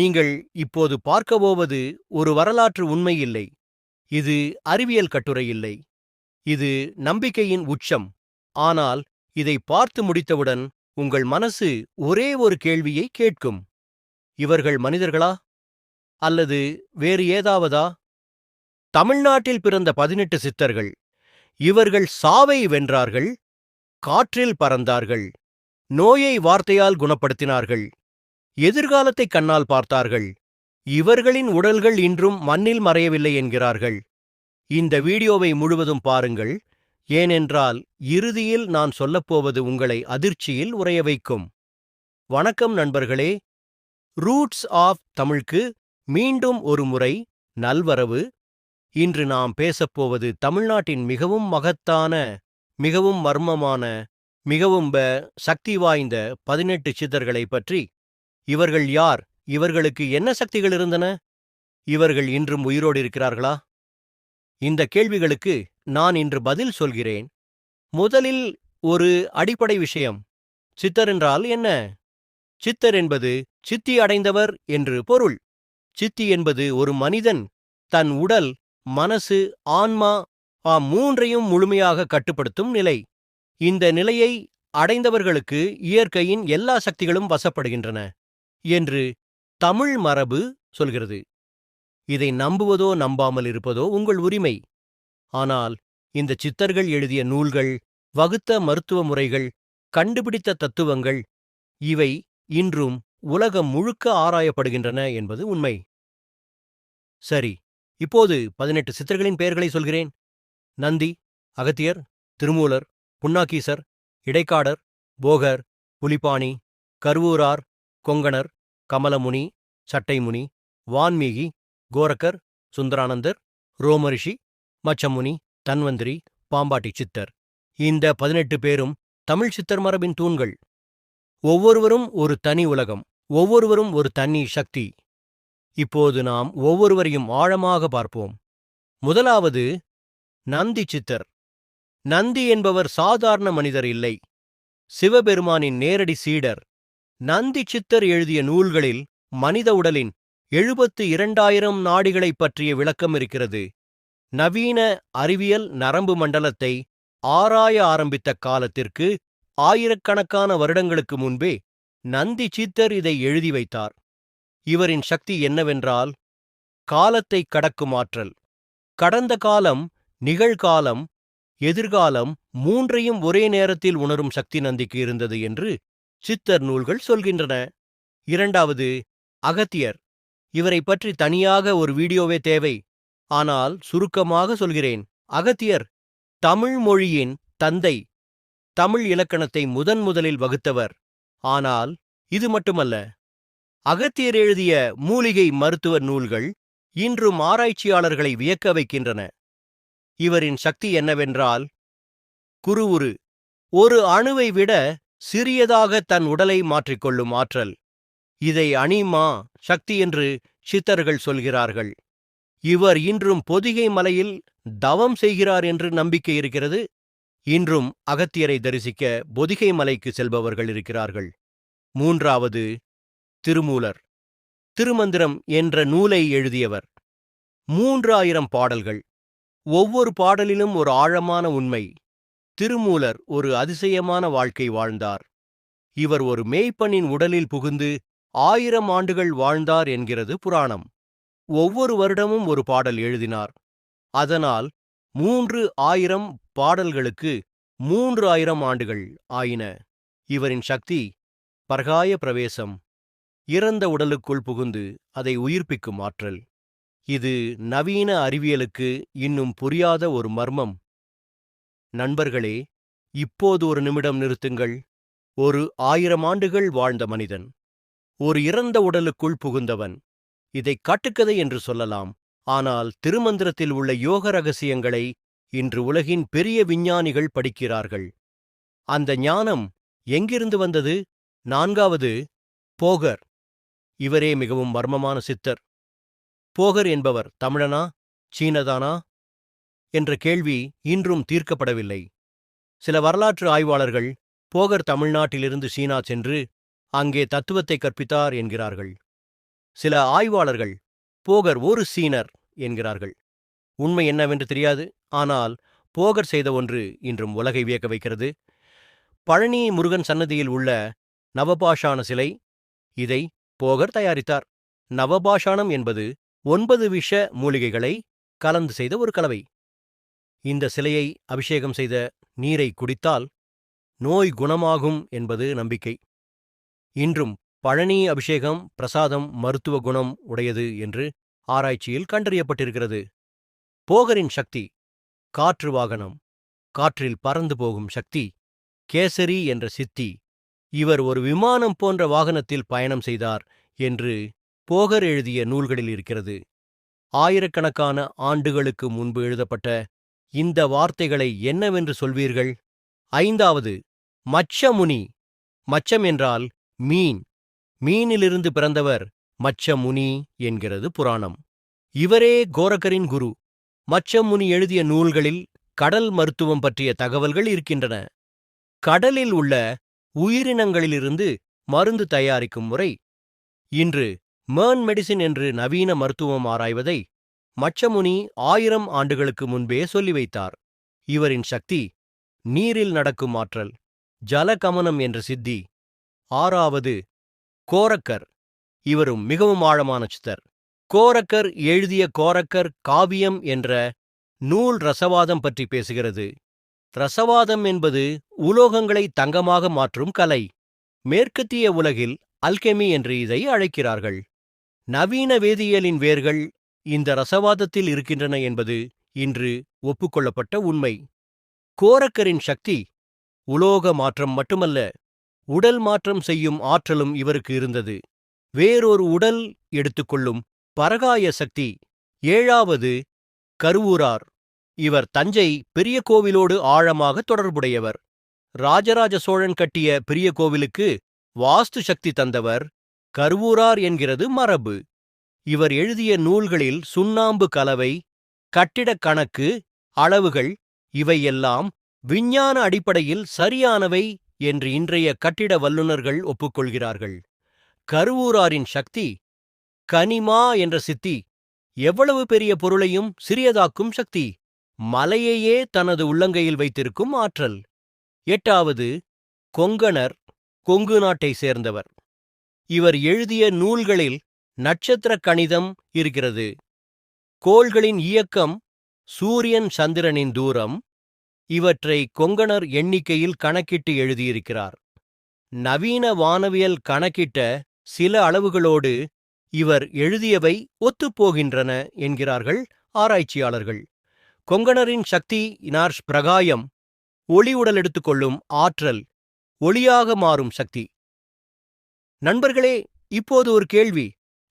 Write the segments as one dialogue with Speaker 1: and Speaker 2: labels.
Speaker 1: நீங்கள் இப்போது பார்க்கப்போவது ஒரு வரலாற்று உண்மை இல்லை. இது அறிவியல் கட்டுரை இல்லை. இது நம்பிக்கையின் உச்சம். ஆனால் இதை பார்த்து முடித்தவுடன் உங்கள் மனசு ஒரே ஒரு கேள்வியை கேட்கும். இவர்கள் மனிதர்களா? அல்லது வேறு ஏதாவதா? தமிழ்நாட்டில் பிறந்த 18 சித்தர்கள். இவர்கள் சாவை வென்றார்கள், காற்றில் பறந்தார்கள், நோயை வார்த்தையால் குணப்படுத்தினார்கள், எதிர்காலத்தை கண்ணால் பார்த்தார்கள். இவர்களின் உடல்கள் இன்றும் மண்ணில் மறையவில்லை என்கிறார்கள். இந்த வீடியோவை முழுவதும் பாருங்கள், ஏனென்றால் இறுதியில் நான் சொல்லப்போவது உங்களை அதிர்ச்சியில் உறைய வைக்கும். வணக்கம் நண்பர்களே, ரூட்ஸ் ஆஃப் தமிழுக்கு மீண்டும் ஒரு முறை நல்வரவு. இன்று நாம் பேசப்போவது தமிழ்நாட்டின் மிகவும் மகத்தான, மிகவும் மர்மமான, மிகவும் சக்தி வாய்ந்த 18 சித்தர்களை பற்றி. இவர்கள் யார்? இவர்களுக்கு என்ன சக்திகள் இருந்தன? இவர்கள் இன்றும் உயிரோடு இருக்கிறார்களா? இந்த கேள்விகளுக்கு நான் இன்று பதில் சொல்கிறேன். முதலில் ஒரு அடிப்படை விஷயம். சித்தர் என்றால் என்ன? சித்தர் என்பது சித்தி அடைந்தவர் என்று பொருள். சித்தி என்பது ஒரு மனிதன் தன் உடல், மனசு, ஆன்மா மூன்றையும் முழுமையாக கட்டுப்படுத்தும் நிலை. இந்த நிலையை அடைந்தவர்களுக்கு இயற்கையின் எல்லா சக்திகளும் வசப்படுகின்றன என்று தமிழ் மரபு சொல்கிறது. இதை நம்புவதோ நம்பாமல் இருப்பதோ உங்கள் உரிமை. ஆனால் இந்த சித்தர்கள் எழுதிய நூல்கள், வகுத்த மருத்துவ முறைகள், கண்டுபிடித்த தத்துவங்கள், இவை இன்றும் உலகம் முழுக்க ஆராயப்படுகின்றன என்பது உண்மை. சரி, இப்போது 18 சித்தர்களின் பெயர்களை சொல்கிறேன். நந்தி, அகத்தியர், திருமூலர், புன்னாகீசர், இடைக்காடர், போகர், புலிப்பாணி, கருவூரார், கொங்கணர், கமலமுனி, சட்டைமுனி, வான்மீகி, கோரக்கர், சுந்தரானந்தர், ரோமரிஷி, மச்சமுனி, தன்வந்திரி, பாம்பாட்டி சித்தர். இந்த 18 பேரும் தமிழ் சித்தர் மரபின் தூண்கள். ஒவ்வொருவரும் ஒரு தனி உலகம், ஒவ்வொருவரும் ஒரு தனி சக்தி. இப்போது நாம் ஒவ்வொருவரையும் ஆழமாக பார்ப்போம். முதலாவது நந்தி சித்தர். நந்தி என்பவர் சாதாரண மனிதர் இல்லை, சிவபெருமானின் நேரடி சீடர். நந்தி சித்தர் எழுதிய நூல்களில் மனித உடலின் 72,000 நாடிகளைப் பற்றிய விளக்கம் இருக்கிறது. நவீன அறிவியல் நரம்பு மண்டலத்தை ஆராய ஆரம்பித்த காலத்திற்கு ஆயிரக்கணக்கான வருடங்களுக்கு முன்பே நந்தி சித்தர் இதை எழுதி வைத்தார். இவரின் சக்தி என்னவென்றால், காலத்தை கடக்கும் ஆற்றல். கடந்த காலம், நிகழ்காலம், எதிர்காலம் மூன்றையும் ஒரே நேரத்தில் உணரும் சக்தி நந்திக்கு இருந்தது என்று சித்தர் நூல்கள் சொல்கின்றன. இரண்டாவது, அகத்தியர். இவரை பற்றி தனியாக ஒரு வீடியோவே தேவை. ஆனால் சுருக்கமாக சொல்கிறேன். அகத்தியர் தமிழ் மொழியின் தந்தை. தமிழ் இலக்கணத்தை முதலில் வகுத்தவர். ஆனால் இது மட்டுமல்ல. அகத்தியர் எழுதிய மூலிகை மருத்துவ நூல்கள் இன்றும் ஆராய்ச்சியாளர்களை வியக்க வைக்கின்றன. இவரின் சக்தி என்னவென்றால், குருவுரு. ஒரு அணுவை விட சிறியதாக தன் உடலை மாற்றிக்கொள்ளும் ஆற்றல். இதை அனிமா சக்தி என்று சித்தர்கள் சொல்கிறார்கள். இவர் இன்றும் பொதிகை மலையில் தவம் செய்கிறார் என்று நம்பிக்கை இருக்கிறது. இன்றும் அகத்தியரை தரிசிக்க பொதிகை மலைக்கு செல்பவர்கள் இருக்கிறார்கள். மூன்றாவது, திருமூலர். திருமந்திரம் என்ற நூலை எழுதியவர். 3000 பாடல்கள். ஒவ்வொரு பாடலிலும் ஒரு ஆழமான உண்மை. திருமூலர் ஒரு அதிசயமான வாழ்க்கை வாழ்ந்தார். இவர் ஒரு மேய்ப்பனின் உடலில் புகுந்து 1000 ஆண்டுகள் வாழ்ந்தார் என்கிறது புராணம். ஒவ்வொரு வருடமும் ஒரு பாடல் எழுதினார். அதனால் 3000 பாடல்களுக்கு 3000 ஆண்டுகள் ஆயின. இவரின் சக்தி பரகாய பிரவேசம். இறந்த உடலுக்குள் புகுந்து அதை உயிர்ப்பிக்கும் ஆற்றல். இது நவீன அறிவியலுக்கு இன்னும் புரியாத ஒரு மர்மம். நண்பர்களே, இப்போது ஒரு நிமிடம் நிறுத்துங்கள். ஒரு 1000 ஆண்டுகள் வாழ்ந்த மனிதன், ஒரு இறந்த உடலுக்குள் புகுந்தவன். இதை கட்டுக்கதை என்று சொல்லலாம். ஆனால் திருமந்திரத்தில் உள்ள யோக ரகசியங்களை இன்று உலகின் பெரிய விஞ்ஞானிகள் படிக்கிறார்கள். அந்த ஞானம் எங்கிருந்து வந்தது? நான்காவது, போகர். இவரே மிகவும் மர்மமான சித்தர். போகர் என்பவர் தமிழனா, சீனதானா என்ற கேள்வி இன்றும் தீர்க்கப்படவில்லை. சில வரலாற்று ஆய்வாளர்கள் போகர் தமிழ்நாட்டிலிருந்து சீனா சென்று அங்கே தத்துவத்தை கற்பித்தார் என்கிறார்கள். சில ஆய்வாளர்கள் போகர் ஒரு சீனர் என்கிறார்கள். உண்மை என்னவென்று தெரியாது. ஆனால் போகர் செய்த ஒன்று இன்றும் உலகை வியக்க வைக்கிறது. பழனி முருகன் சன்னதியில் உள்ள நவபாஷாண சிலை, இதை போகர் தயாரித்தார். நவபாஷாணம் என்பது 9 விஷ மூலிகைகளை கலந்து செய்த ஒரு கலவை. இந்த சிலையை அபிஷேகம் செய்த நீரை குடித்தால் நோய் குணமாகும் என்பது நம்பிக்கை. இன்றும் பழனி அபிஷேகம் பிரசாதம் மருத்துவ குணம் உடையது என்று ஆராய்ச்சியில் கண்டறியப்பட்டிருக்கிறது. போகரின் சக்தி காற்று வாகனம், காற்றில் பறந்து போகும் சக்தி. கேசரி என்ற சித்தி, இவர் ஒரு விமானம் போன்ற வாகனத்தில் பயணம் செய்தார் என்று போகர் எழுதிய நூல்களில் இருக்கிறது. ஆயிரக்கணக்கான ஆண்டுகளுக்கு முன்பு எழுதப்பட்ட இந்த வார்த்தைகளை என்னவென்று சொல்வீர்கள்? 5வது, மச்சமுனி. மச்சம் என்றால் மீன். மீனிலிருந்து பிறந்தவர் மச்சமுனி என்கிறது புராணம். இவரே கோரக்கரின் குரு. மச்சமுனி எழுதிய நூல்களில் கடல் மருத்துவம் பற்றிய தகவல்கள் இருக்கின்றன. கடலில் உள்ள உயிரினங்களிலிருந்து மருந்து தயாரிக்கும் முறை. இன்று மெர்ன் மெடிசின் என்று நவீன மருத்துவம் ஆராய்வதை மச்சமுனி 1000 ஆண்டுகளுக்கு முன்பே சொல்லி வைத்தார். இவரின் சக்தி நீரில் நடக்கும் ஆற்றல், ஜலகமனம் என்ற சித்தி. 6வது, கோரக்கர். இவரும் மிகவும் ஆழமான சித்தர். கோரக்கர் எழுதிய கோரக்கர் காவியம் என்ற நூல் ரசவாதம் பற்றி பேசுகிறது. ரசவாதம் என்பது உலோகங்களை தங்கமாக மாற்றும் கலை. மேற்கத்திய உலகில் அல்கெமி என்று இதை அழைக்கிறார்கள். நவீன வேதியியலின் வேர்கள் இந்த ரசவாதத்தில் இருக்கின்றன என்பது இன்று ஒப்புக்கொள்ளப்பட்ட உண்மை. கோரக்கரின் சக்தி உலோக மாற்றம் மட்டுமல்ல, உடல் மாற்றம் செய்யும் ஆற்றலும் இவருக்கு இருந்தது. வேறொரு உடல் எடுத்துக்கொள்ளும் பரகாய சக்தி. 7வது, கருவூரார். இவர் தஞ்சை பெரிய கோவிலோடு ஆழமாக தொடர்புடையவர். ராஜராஜ சோழன் கட்டிய பெரிய கோவிலுக்கு வாஸ்து சக்தி தந்தவர் கருவூரார் என்கிறது மரபு. இவர் எழுதிய நூல்களில் சுண்ணாம்பு கலவை, கட்டிடக் கணக்கு, அளவுகள் இவையெல்லாம் விஞ்ஞான அடிப்படையில் சரியானவை என்று இன்றைய கட்டிட வல்லுநர்கள் ஒப்புக்கொள்கிறார்கள். கருவூராரின் சக்தி கனிமா என்ற சித்தி. எவ்வளவு பெரிய பொருளையும் சிறியதாக்கும் சக்தி. மலையையே தனது உள்ளங்கையில் வைத்திருக்கும் ஆற்றல். 8வது, கொங்கணர். கொங்கு நாட்டை சேர்ந்தவர். இவர் எழுதிய நூல்களில் நட்சத்திர கணிதம் இருக்கிறது. கோள்களின் இயக்கம், சூரியன் சந்திரனின் தூரம், இவற்றை கொங்கணர் எண்ணிக்கையில் கணக்கிட்டு எழுதியிருக்கிறார். நவீன வானவியல் கணக்கிட்ட சில அளவுகளோடு இவர் எழுதியவை ஒத்துப்போகின்றன என்கிறார்கள் ஆராய்ச்சியாளர்கள். கொங்கணரின் சக்தி இனார்ஷ் பிரகாயம், ஒளி உடல் எடுத்துக்கொள்ளும் ஆற்றல், ஒளியாக மாறும் சக்தி. நண்பர்களே, இப்போது ஒரு கேள்வி.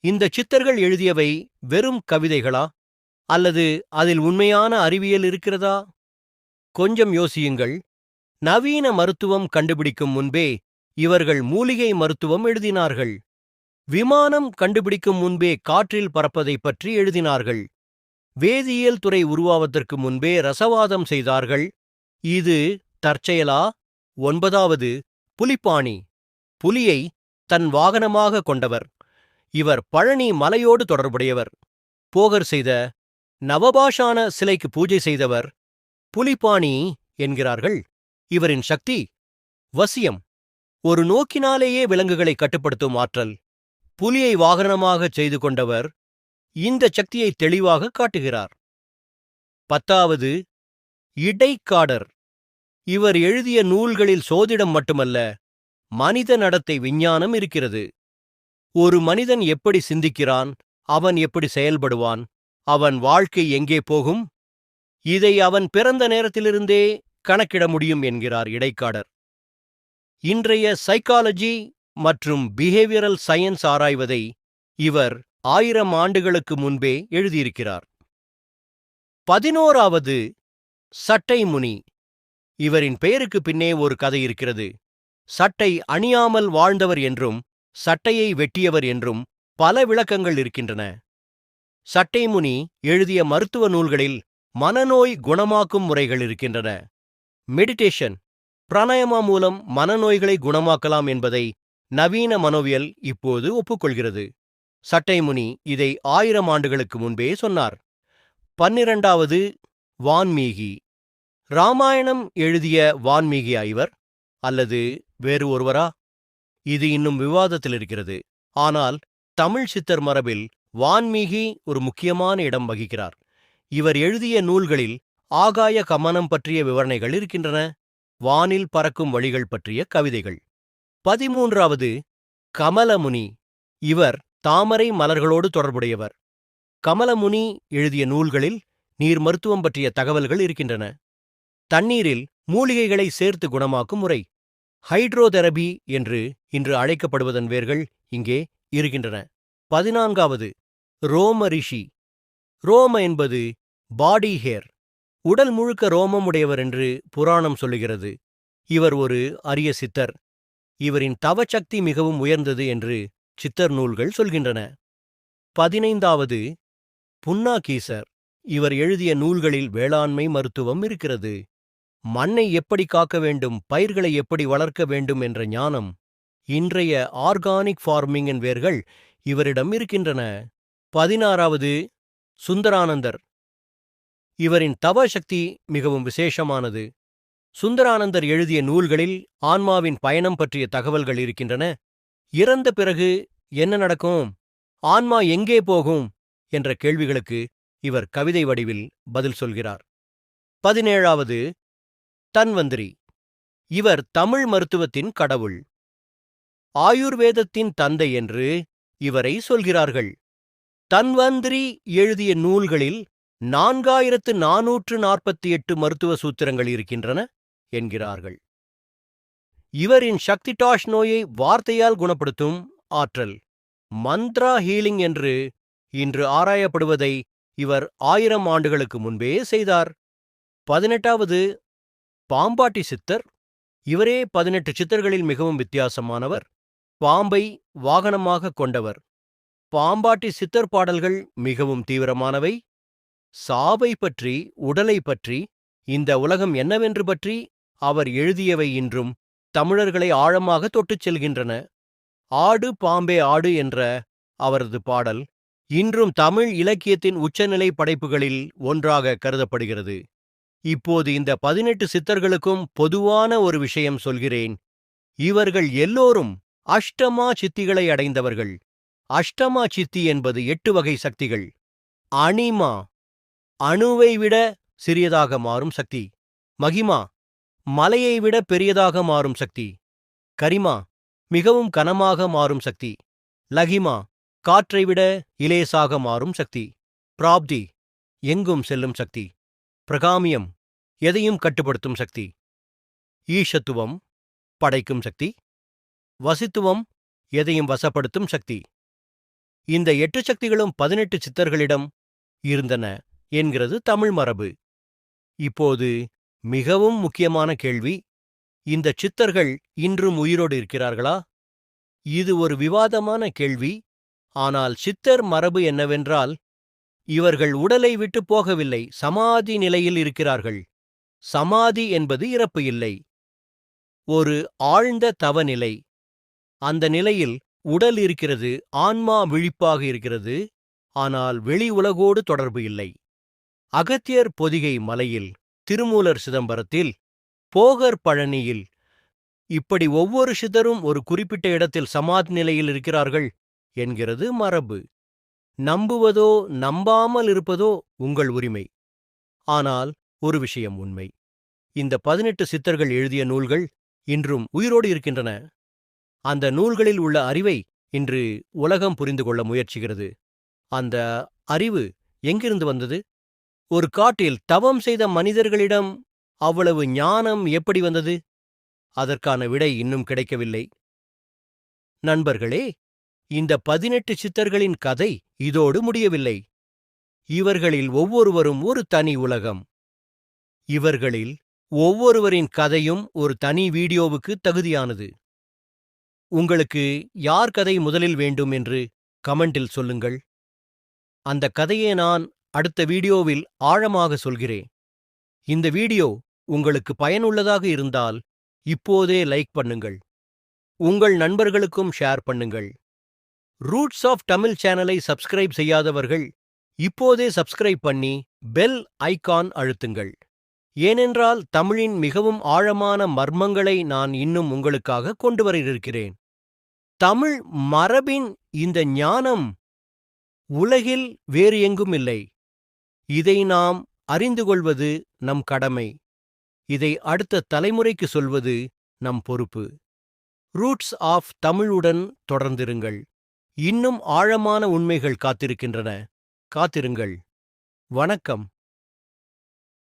Speaker 1: இந்த சித்தர்கள் எழுதியவை வெறும் கவிதைகளா? அல்லது அதில் உண்மையான அறிவியல் இருக்கிறதா? கொஞ்சம் யோசியுங்கள். நவீன மருத்துவம் கண்டுபிடிக்கும் முன்பே இவர்கள் மூலிகை மருத்துவம் எழுதினார்கள். விமானம் கண்டுபிடிக்கும் முன்பே காற்றில் பறப்பதைப் பற்றி எழுதினார்கள். வேதியியல் துறை உருவாவதற்கு முன்பே ரசவாதம் செய்தார்கள். இது தற்செயலா? 9வது, புலிப்பாணி. புலியை தன் வாகனமாக கொண்டவர். இவர் பழனி மலையோடு தொடர்புடையவர். போகர் செய்த நவபாஷான சிலைக்கு பூஜை செய்தவர் புலிப்பாணி என்கிறார்கள். இவரின் சக்தி வசியம். ஒரு நோக்கினாலேயே விலங்குகளை கட்டுப்படுத்தும் ஆற்றல். புலியை வாகனமாகச் செய்து கொண்டவர் இந்த சக்தியை தெளிவாக காட்டுகிறார். 10வது, இடைக்காடர். இவர் எழுதிய நூல்களில் சோதிடம் மட்டுமல்ல, மனித நடத்தை விஞ்ஞானம் இருக்கிறது. ஒரு மனிதன் எப்படி சிந்திக்கிறான், அவன் எப்படி செயல்படுவான், அவன் வாழ்க்கை எங்கே போகும், இதை அவன் பிறந்த நேரத்திலிருந்தே கணக்கிட முடியும் என்கிறார் இடைக்காடர். இன்றைய சைக்காலஜி மற்றும் பிஹேவியரல் சயின்ஸ் ஆராய்வதை இவர் 1000 ஆண்டுகளுக்கு முன்பே எழுதியிருக்கிறார். 11வது, சட்டை முனி. இவரின் பெயருக்கு பின்னே ஒரு கதை இருக்கிறது. சட்டை அணியாமல் வாழ்ந்தவர் என்றும் சட்டையை வெட்டியவர் என்றும் பல விளக்கங்கள் இருக்கின்றன. சட்டை முனி எழுதிய மருத்துவ நூல்களில் மனநோய் குணமாக்கும் முறைகள் இருக்கின்றன. மெடிடேஷன், பிராணாயாமா மூலம் மனநோய்களை குணமாக்கலாம் என்பதை நவீன மனோவியல் இப்போது ஒப்புக்கொள்கிறது. சட்டைமுனி இதை 1000 ஆண்டுகளுக்கு முன்பே சொன்னார். 12வது வான்மீகி. ராமாயணம் எழுதிய வான்மீகியா இவர், அல்லது வேறு ஒருவரா? இது இன்னும் விவாதத்தில் இருக்கிறது. ஆனால் தமிழ் சித்தர் மரபில் வான்மீகி ஒரு முக்கியமான இடம் வகிக்கிறார். இவர் எழுதிய நூல்களில் ஆகாய கமனம் பற்றிய விவரணைகள் இருக்கின்றன, வானில் பறக்கும் வழிகள் பற்றிய கவிதைகள். 13வது கமலமுனி. இவர் தாமரை மலர்களோடு தொடர்புடையவர். கமலமுனி எழுதிய நூல்களில் நீர் மருத்துவம் பற்றிய தகவல்கள் இருக்கின்றன. தண்ணீரில் மூலிகைகளை சேர்த்து குணமாக்கும் முறை, ஹைட்ரோதெரபி என்று இன்று அழைக்கப்படுவதன் வேர்கள் இங்கே இருக்கின்றன. 14வது ரோம ரிஷி. ரோம என்பது பாடி ஹேர், உடல் முழுக்க ரோமம் உடையவர் என்று புராணம் சொல்லுகிறது. இவர் ஒரு அரிய சித்தர். இவரின் தவசக்தி மிகவும் உயர்ந்தது என்று சித்தர் நூல்கள் சொல்கின்றன. 15வது புன்னாகீசர். இவர் எழுதிய நூல்களில் வேளாண்மை மருத்துவம் இருக்கிறது. மண்ணை எப்படி காக்க வேண்டும், பயிர்களை எப்படி வளர்க்க வேண்டும் என்ற ஞானம், இன்றைய ஆர்கானிக் ஃபார்மிங்கின் வேர்கள் இவரிடம் இருக்கின்றன. 16வது சுந்தரானந்தர். இவரின் தவசக்தி மிகவும் விசேஷமானது. சுந்தரானந்தர் எழுதிய நூல்களில் ஆன்மாவின் பயணம் பற்றிய தகவல்கள் இருக்கின்றன. இறந்த பிறகு என்ன நடக்கும், ஆன்மா எங்கே போகும் என்ற கேள்விகளுக்கு இவர் கவிதை வடிவில் பதில் சொல்கிறார். 17வது தன்வந்திரி. இவர் தமிழ் மருத்துவத்தின் கடவுள், ஆயுர்வேதத்தின் தந்தை என்று இவரை சொல்கிறார்கள். தன்வந்திரி எழுதிய நூல்களில் 4448 மருத்துவ சூத்திரங்கள் இருக்கின்றன என்கிறார்கள். இவரின் சக்திடாஷ் நோயை வார்த்தையால் குணப்படுத்தும் ஆற்றல், மந்த்ரா ஹீலிங் என்று இன்று ஆராயப்படுவதை இவர் 1000 ஆண்டுகளுக்கு முன்பே செய்தார். 18வது பாம்பாட்டி சித்தர். இவரே 18 சித்தர்களில் மிகவும் வித்தியாசமானவர். பாம்பை வாகனமாக கொண்டவர். பாம்பாட்டி சித்தர் பாடல்கள் மிகவும் தீவிரமானவை. சாவை பற்றி, உடலை பற்றி, இந்த உலகம் என்னவென்று பற்றி அவர் எழுதியவை இன்றும் தமிழர்களை ஆழமாக தொட்டுச் செல்கின்றன. ஆடு பாம்பே ஆடு என்ற அவரது பாடல் இன்றும் தமிழ் இலக்கியத்தின் உச்சநிலை படைப்புகளில் ஒன்றாக கருதப்படுகிறது. இப்போது இந்த 18 சித்தர்களுக்கும் பொதுவான ஒரு விஷயம் சொல்கிறேன். இவர்கள் எல்லோரும் அஷ்டமா சித்திகளை அடைந்தவர்கள். அஷ்டமா சித்தி என்பது 8 வகை சக்திகள். அனிமா, அணுவை விட சிறியதாக மாறும் சக்தி. மகிமா, மலையை விட பெரியதாக மாறும் சக்தி. கரிமா, மிகவும் கனமாக மாறும் சக்தி. லகிமா, காற்றை விட இலேசாக மாறும் சக்தி. பிராப்தி, எங்கும் செல்லும் சக்தி. பிரகாமியம், எதையும் கட்டுப்படுத்தும் சக்தி. ஈஷத்துவம், படைக்கும் சக்தி. வசித்துவம், எதையும் வசப்படுத்தும் சக்தி. இந்த 8 சக்திகளும் 18 சித்தர்களிடம் இருந்தன என்கிறது தமிழ் மரபு. இப்போது மிகவும் முக்கியமான கேள்வி, இந்த சித்தர்கள் இன்றும் உயிரோடு இருக்கிறார்களா? இது ஒரு விவாதமான கேள்வி. ஆனால் சித்தர் மரபு என்னவென்றால், இவர்கள் உடலை விட்டு போகவில்லை, சமாதி நிலையில் இருக்கிறார்கள். சமாதி என்பது இறப்பு இல்லை, ஒரு ஆழ்ந்த தவநிலை. அந்த நிலையில் உடல் இருக்கிறது, ஆன்மா விழிப்பாக இருக்கிறது, ஆனால் வெளி உலகோடு தொடர்பு இல்லை. அகத்தியர் பொதிகை மலையில், திருமூலர் சிதம்பரத்தில், போகர் பழனியில், இப்படி ஒவ்வொரு சித்தரும் ஒரு குறிப்பிட்ட இடத்தில் சமாதி நிலையில் இருக்கிறார்கள் என்கிறது மரபு. நம்புவதோ நம்பாமல் இருப்பதோ உங்கள் உரிமை. ஆனால் ஒரு விஷயம் உண்மை, இந்த 18 சித்தர்கள் எழுதிய நூல்கள் இன்றும் உயிரோடு இருக்கின்றன. அந்த நூல்களில் உள்ள அறிவை இன்று உலகம் புரிந்து கொள்ள முயற்சிக்கிறது. அந்த அறிவு எங்கிருந்து வந்தது? ஒரு காட்டில் தவம் செய்த மனிதர்களிடம் அவ்வளவு ஞானம் எப்படி வந்தது? அதற்கான விடை இன்னும் கிடைக்கவில்லை. நண்பர்களே, இந்த 18 சித்தர்களின் கதை இதோடு முடியவில்லை. இவர்களில் ஒவ்வொருவரும் ஒரு தனி உலகம். இவர்களில் ஒவ்வொருவரின் கதையும் ஒரு தனி வீடியோவுக்கு தகுதியானது. உங்களுக்கு யார் கதை முதலில் வேண்டும் என்று கமெண்டில் சொல்லுங்கள். அந்த கதையை நான் அடுத்த வீடியோவில் ஆழமாக சொல்கிறேன். இந்த வீடியோ உங்களுக்கு பயனுள்ளதாக இருந்தால் இப்போதே லைக் பண்ணுங்கள். உங்கள் நண்பர்களுக்கும் ஷேர் பண்ணுங்கள். ரூட்ஸ் ஆஃப் தமிழ் சேனலை சப்ஸ்கிரைப் செய்யாதவர்கள் இப்போதே சப்ஸ்கிரைப் பண்ணி பெல் ஐகான் அழுத்துங்கள். ஏனென்றால் தமிழின் மிகவும் ஆழமான மர்மங்களை நான் இன்னும் உங்களுக்காக கொண்டு வர இருக்கிறேன். தமிழ் மரபின் இந்த ஞானம் உலகில் வேறு எங்கும் இல்லை. இதை நாம் அறிந்து கொள்வது நம் கடமை. இதை அடுத்த தலைமுறைக்கு சொல்வது நம் பொறுப்பு. ரூட்ஸ் ஆஃப் தமிழுடன் தொடர்ந்திருங்கள். இன்னும் ஆழமான உண்மைகள் காத்திருக்கின்றன. காத்திருங்கள். வணக்கம்.